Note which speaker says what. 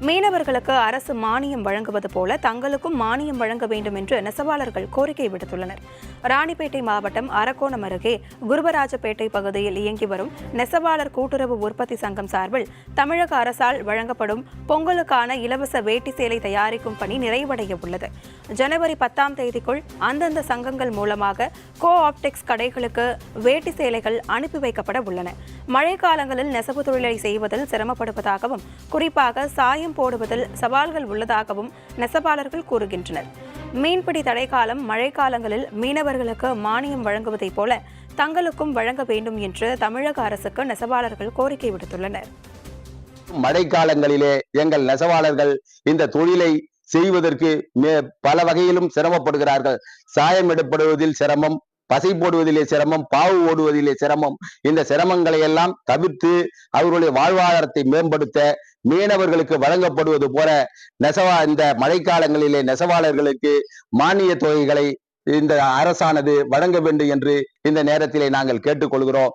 Speaker 1: மீனவர்களுக்கு அரசு மானியம் வழங்குவது போல தங்களுக்கும் மானியம் வழங்க வேண்டும் என்று நெசவாளர்கள் கோரிக்கை விடுத்துள்ளனர். ராணிப்பேட்டை மாவட்டம் அரக்கோணம் அருகே குருபராஜப்பேட்டை பகுதியில் இயங்கி வரும் நெசவாளர் கூட்டுறவு உற்பத்தி சங்கம் சார்பில் தமிழக அரசால் வழங்கப்படும் பொங்கலுக்கான இலவச வேட்டி சேலை தயாரிக்கும் பணி நிறைவடைய உள்ளது. ஜனவரி 10ஆம் தேதிக்குள் அந்தந்த சங்கங்கள் மூலமாக கோ-ஆப்டெக்ஸ் கடைகளுக்கு வேட்டி சேலைகள் அனுப்பி வைக்கப்பட உள்ளன. மழைக்காலங்களில் நெசவு தொழிலை செய்வதில் சிரமப்படுவதாகவும் குறிப்பாக சாயம் போடுவதில் சவால்கள் உள்ளதாகவும் நெசவாளர்கள் கூறுகின்றனர். மீன்பிடி தடைக்காலம் மழைக்காலங்களில் மீனவர்களுக்கு மானியம் வழங்குவதைப் போல தங்களுக்கும் வழங்க வேண்டும் என்று தமிழக அரசுக்கு நெசவாளர்கள் கோரிக்கை விடுத்துள்ளனர்.
Speaker 2: மழைக்காலங்களிலே எங்கள் நெசவாளர்கள் இந்த தொழிலை செய்வதற்கு பல வகையிலும் சிரமப்படுகிறார்கள். சாயம் எடுப்படுவதில் சிரமம், பசை போடுவதிலே சிரமம், பாவு ஓடுவதிலே சிரமம். இந்த சிரமங்களை எல்லாம் தவிர்த்து அவர்களுடைய வாழ்வாதாரத்தை மேம்படுத்த மீனவர்களுக்கு வழங்கப்படுவது போல இந்த மழைக்காலங்களிலே நெசவாளர்களுக்கு மானிய தொகைகளை இந்த அரசானது வழங்க வேண்டும் என்று இந்த நேரத்திலே நாங்கள் கேட்டுக்கொள்கிறோம்.